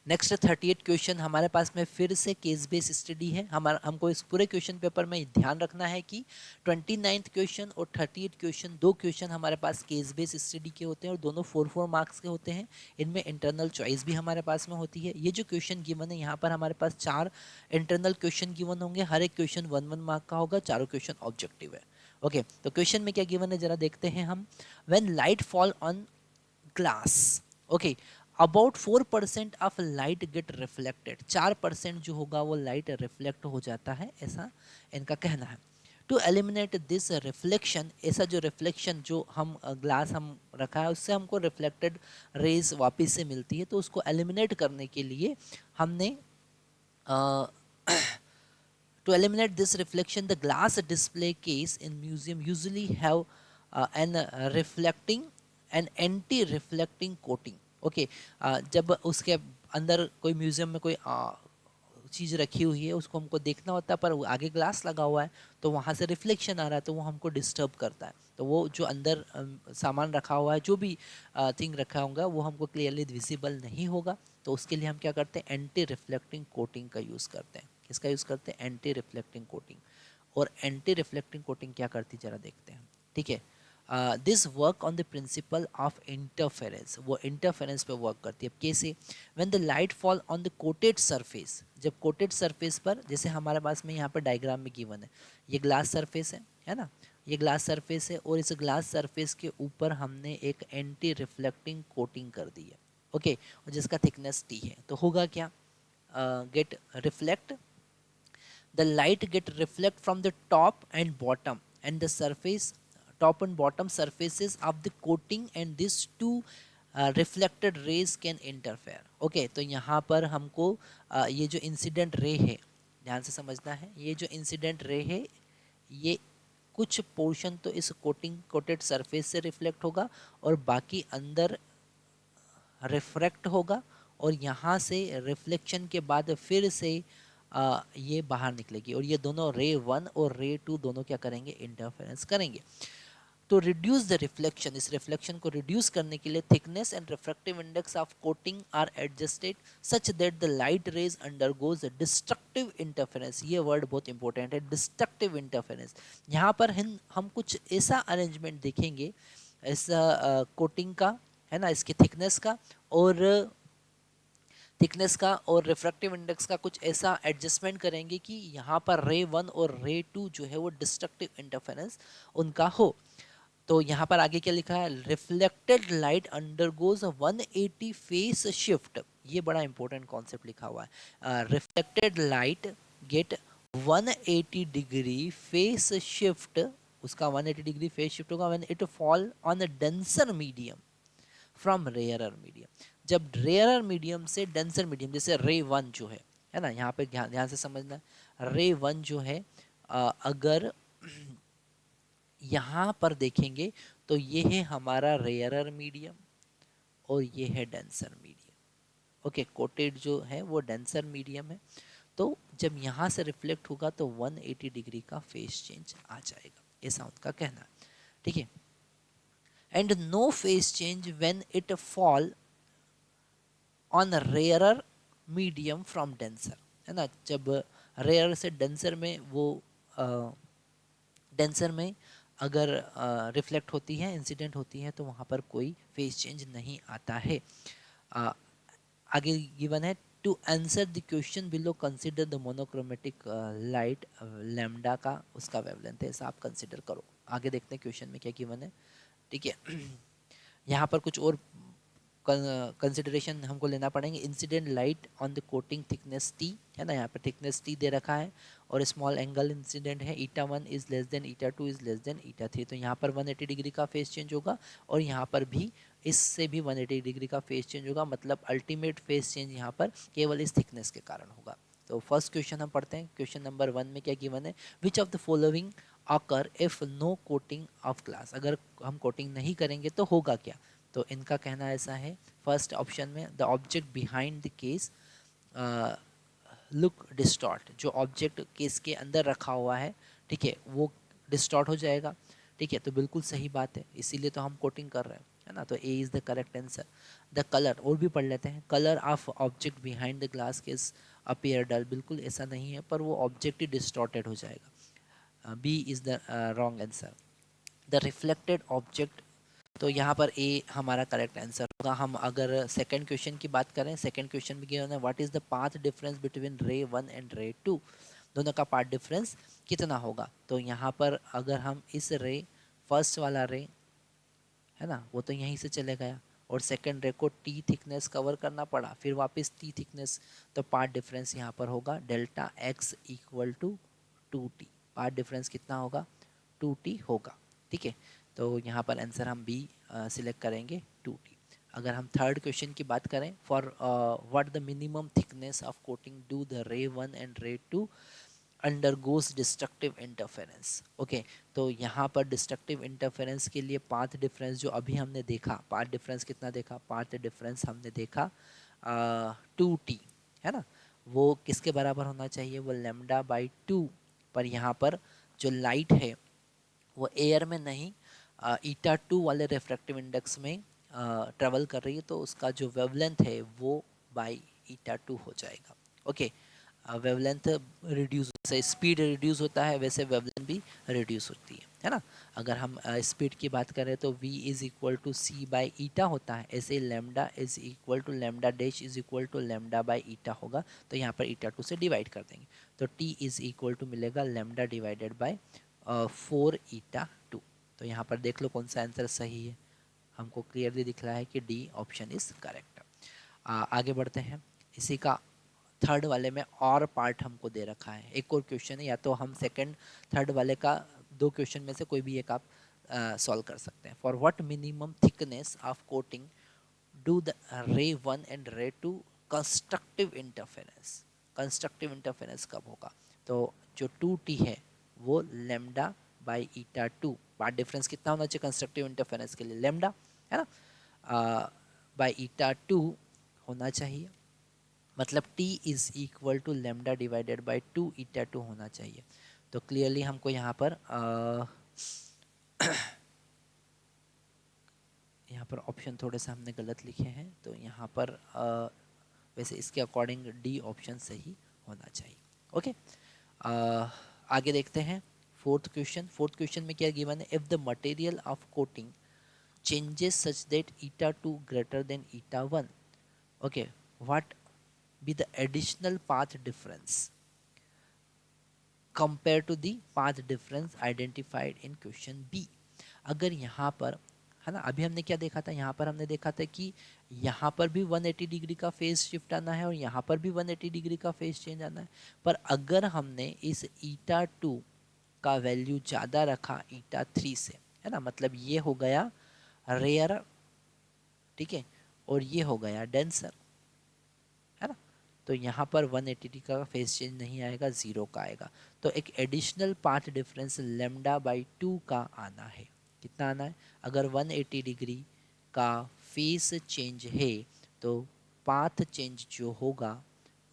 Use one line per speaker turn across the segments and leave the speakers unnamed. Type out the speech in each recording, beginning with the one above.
Next 38 question हमारे पास में फिर से केस बेस स्टडी है। हमको इस पूरे क्वेश्चन पेपर में ध्यान रखना है कि 29th क्वेश्चन और 38 क्वेश्चन, दो क्वेश्चन हमारे पास केस बेस स्टडी के होते हैं और दोनों 4 मार्क्स के होते हैं। इनमें इंटरनल चॉइस भी हमारे पास में होती है। ये जो क्वेश्चन गिवन है यहाँ पर हमारे पास 4 इंटरनल क्वेश्चन गिवन होंगे, हर एक क्वेश्चन 1 मार्क का होगा, चारों क्वेश्चन ऑब्जेक्टिव है। ओके, तो क्वेश्चन में क्या गिवन है जरा देखते हैं हम। When light fall on glass, okay, about 4% of light gate reflected, 4% जो होगा वो लाइट रिफ्लेक्ट हो जाता है, ऐसा इनका कहना है। टू एलिमिनेट दिस रिफ्लेक्शन, ऐसा जो रिफ्लेक्शन जो हम ग्लास हम रखा है उससे हमको रिफ्लेक्टेड रेज वापस से मिलती है, तो उसको एलिमिनेट करने के लिए हमने to eliminate this reflection, the glass display case in museum usually have an reflecting and anti-reflecting coating. Okay, जब उसके अंदर कोई म्यूजियम में कोई चीज़ रखी हुई है, उसको हमको देखना होता है, पर वो आगे ग्लास लगा हुआ है तो वहाँ से रिफ्लेक्शन आ रहा है, तो वो हमको डिस्टर्ब करता है। तो वो जो अंदर सामान रखा हुआ है, जो भी थिंग रखा होगा, वो हमको क्लियरली विजिबल नहीं होगा। तो उसके लिए हम क्या करते हैं, एंटी रिफ्लेक्टिंग कोटिंग का यूज़ करते हैं। किसका यूज़ करते हैं, एंटी रिफ्लेक्टिंग कोटिंग। और एंटी रिफ्लेक्टिंग कोटिंग क्या करती जरा देखते हैं, ठीक है। This work on the principle of interference, वो इंटरफेरेंस पे वर्क करती है। कैसे, when the light fall on the coated surface, जब कोटेड सरफेस पर, जैसे हमारे पास में यहाँ पर डायग्राम में गिवन है, ये ग्लास सरफेस है ना, ये ग्लास सरफेस है और इस ग्लास सरफेस के ऊपर हमने एक एंटी रिफ्लेक्टिंग कोटिंग कर दी है। ओके, और जिसका थिकनेस टी है, तो होगा क्या, get reflect, the light get reflect from the top and bottom and the surface, top and bottom surfaces of the coating, and these two reflected rays can interfere. Okay, तो यहाँ पर हमको ये जो इंसिडेंट रे है, ध्यान से समझना है, ये जो इंसिडेंट रे है, ये कुछ पोर्शन तो इस कोटेड सरफेस से रिफ्लेक्ट होगा और बाकी अंदर रिफ्रैक्ट होगा, और यहाँ से रिफ्लेक्शन के बाद फिर से ये बाहर निकलेगी, और ये दोनों रे 1 और रे 2 दोनों क्या करेंगे, इंटरफेरेंस करेंगे। तो रिड्यूस द रिफ्लेक्शन, इस रिफ्लेक्शन को रिड्यूस करने के लिए thickness and refractive index of coating are adjusted such that the light rays undergoes destructive interference. ये वर्ड बहुत इंपॉर्टेंट है, डिस्ट्रक्टिव इंटरफेरेंस। यहाँ पर हम कुछ ऐसा अरेंजमेंट देखेंगे इस कोटिंग का, है ना, इसके थिकनेस का और रिफ्रैक्टिव इंडेक्स का कुछ ऐसा एडजस्टमेंट करेंगे कि यहाँ पर रे 1 और रे 2 जो है वो डिस्ट्रक्टिव इंटरफेरेंस उनका हो। तो यहाँ पर आगे क्या लिखा है, reflected light undergoes 180 phase shift, ये बड़ा इंपॉर्टेंट कॉन्सेप्ट लिखा हुआ है। Reflected light get 180 degree phase shift, उसका 180 डिग्री फेस शिफ्ट होगा when it fall on a denser medium from rarer medium, जब रेयरर मीडियम से डेंसर मीडियम, जैसे रे 1 जो है ना, यहाँ पे ध्यान से समझना, रे 1 जो है अगर यहाँ पर देखेंगे तो ये है हमारा रेयरर मीडियम और ये है डेंसर मीडियम। ओके, कोटेड जो है वो डेंसर मीडियम है, तो जब यहाँ से रिफ्लेक्ट होगा तो 180 डिग्री का फेस चेंज आ जाएगा, ऐसा उनका कहना है, ठीक है। And no phase change when it fall on rarer medium from denser, है ना, जब रेयर से डेंसर में वो डेंसर में अगर रिफ्लेक्ट होती है, इंसिडेंट होती है, तो वहाँ पर कोई फेस चेंज नहीं आता है। आगे गिवन है, to answer the question below consider the monochromatic light lambda का उसका वेवलेंथ है, ऐसा आप कंसिडर करो। आगे देखते हैं क्वेश्चन में क्या गिवन है, ठीक है। यहाँ पर कुछ और कंसिडरेशन हमको लेना पड़ेंगे। Incident light on the coating thickness T, है ना, यहाँ पर थिकनेस टी दे रखा है और स्मॉल एंगल इंसिडेंट है, eta 1 is less than eta 2 is less than eta 3, तो यहाँ पर 180 डिग्री का फेस चेंज होगा और यहाँ पर भी इससे भी 180 डिग्री का फेस चेंज होगा, मतलब अल्टीमेट फेस चेंज यहाँ पर केवल इस थिकनेस के कारण होगा। तो फर्स्ट क्वेश्चन हम पढ़ते हैं। क्वेश्चन नंबर 1 में क्या गिवन है, which of the following occur if no coating of glass, अगर हम कोटिंग नहीं करेंगे तो होगा क्या, तो इनका कहना ऐसा है, फर्स्ट ऑप्शन में the object behind the case look distort, जो ऑब्जेक्ट केस के अंदर रखा हुआ है, ठीक है, वो डिस्टॉर्ट हो जाएगा, ठीक है, तो बिल्कुल सही बात है, इसीलिए तो हम कोटिंग कर रहे हैं। है ना, तो A is the correct answer. The colour, और भी पढ़ लेते हैं, colour of object behind the glass case appear dull, बिल्कुल ऐसा नहीं है, पर वो ऑब्जेक्ट ही डिस्टॉर्टेड हो जाएगा। B is the wrong answer. The reflected object, तो यहाँ पर ए हमारा करेक्ट आंसर होगा। हम अगर सेकंड क्वेश्चन की बात करें, सेकंड क्वेश्चन में क्या है, what is the path difference between रे 1 एंड रे 2, दोनों का पाथ डिफरेंस कितना होगा। तो यहाँ पर अगर हम इस रे, फर्स्ट वाला रे है ना, वो तो यहीं से चले गया, और सेकंड रे को टी थिकनेस कवर करना पड़ा, फिर वापस टी थिकनेस, तो पार्ट डिफरेंस यहाँ पर होगा delta X equal to 2t। Path difference कितना होगा, 2t होगा। ठीक है, तो यहाँ पर आंसर हम बी सिलेक्ट करेंगे, 2t। अगर हम थर्ड क्वेश्चन की बात करें, for what the minimum thickness of coating do the रे 1 एंड रे 2 undergoes destructive interference। ओके, तो यहाँ पर डिस्ट्रक्टिव इंटरफेरेंस के लिए पाथ डिफरेंस जो अभी हमने देखा, पाथ डिफरेंस कितना देखा, पाथ डिफरेंस हमने देखा 2t, है ना, वो किसके बराबर होना चाहिए, वो लेमडा बाई 2। पर यहाँ पर जो लाइट है वो एयर में नहीं, ईटा 2 वाले रिफ्रैक्टिव इंडेक्स में ट्रेवल कर रही है, तो उसका जो वेवलेंथ है वो बाई ईटा 2 हो जाएगा। ओके, वेवलेंथ रिड्यूस, जैसे स्पीड रिड्यूस होता है वैसे वेवलेंथ भी रिड्यूस होती है ना। अगर हम स्पीड की बात करें तो v is equal to C by eta होता है, ऐसे lambda is equal to lambda dash is equal to lambda by eta होगा, तो यहाँ पर ईटा 2 से डिवाइड कर देंगे, तो t इज इक्वल टू मिलेगा लेमडा डिवाइडेड बाई 4 ईटा 2। तो यहाँ पर देख लो कौन सा आंसर सही है, हमको क्लियरली दिख रहा है कि डी ऑप्शन इज करेक्ट। आगे बढ़ते हैं, इसी का थर्ड वाले में और पार्ट हमको दे रखा है, एक और क्वेश्चन है, या तो हम सेकंड थर्ड वाले का दो क्वेश्चन में से कोई भी एक आप सॉल्व कर सकते हैं। For what minimum thickness of coating do the रे 1 एंड रे 2 कंस्ट्रक्टिव इंटरफेरेंस, कंस्ट्रक्टिव इंटरफेरेंस कब होगा, तो जो 2t है वो lambda by eta 2, part difference कितना होना चाहिए कंस्ट्रक्टिव इंटरफेरेंस के लिए, लेमडा, है ना, बाई ईटा 2 होना चाहिए, मतलब t is equal to lambda divided by 2 eta 2 होना चाहिए। तो क्लियरली हमको यहाँ पर यहाँ पर ऑप्शन थोड़े से हमने गलत लिखे हैं, तो यहाँ पर वैसे इसके अकॉर्डिंग डी ऑप्शन सही होना चाहिए। ओके, आगे देखते हैं फोर्थ क्वेश्चन। फोर्थ क्वेश्चन में क्या गिवन है, if the material of coating changes such that eta 2 greater than eta 1, okay, what be the additional path difference compared to the path difference identified in question B। अगर यहाँ पर, है ना, अभी हमने क्या देखा था, यहाँ पर हमने देखा था कि यहाँ पर भी 180 डिग्री का फेज शिफ्ट आना है और यहाँ पर भी 180 डिग्री का फेज चेंज आना है, पर अगर हमने इस ईटा 2 का वैल्यू ज़्यादा रखा ईटा 3 से, है ना, मतलब ये हो गया रेयर, ठीक है, और ये हो गया डेंसर, है ना, तो यहाँ पर 180 का फेस चेंज नहीं आएगा, जीरो का आएगा, तो एक additional path difference lambda by 2 का आना है। कितना आना है, अगर 180 डिग्री का फेस चेंज है तो पाथ चेंज जो होगा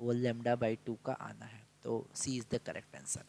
वो लेमडा बाई 2 का आना है, तो सी इज द करेक्ट आंसर।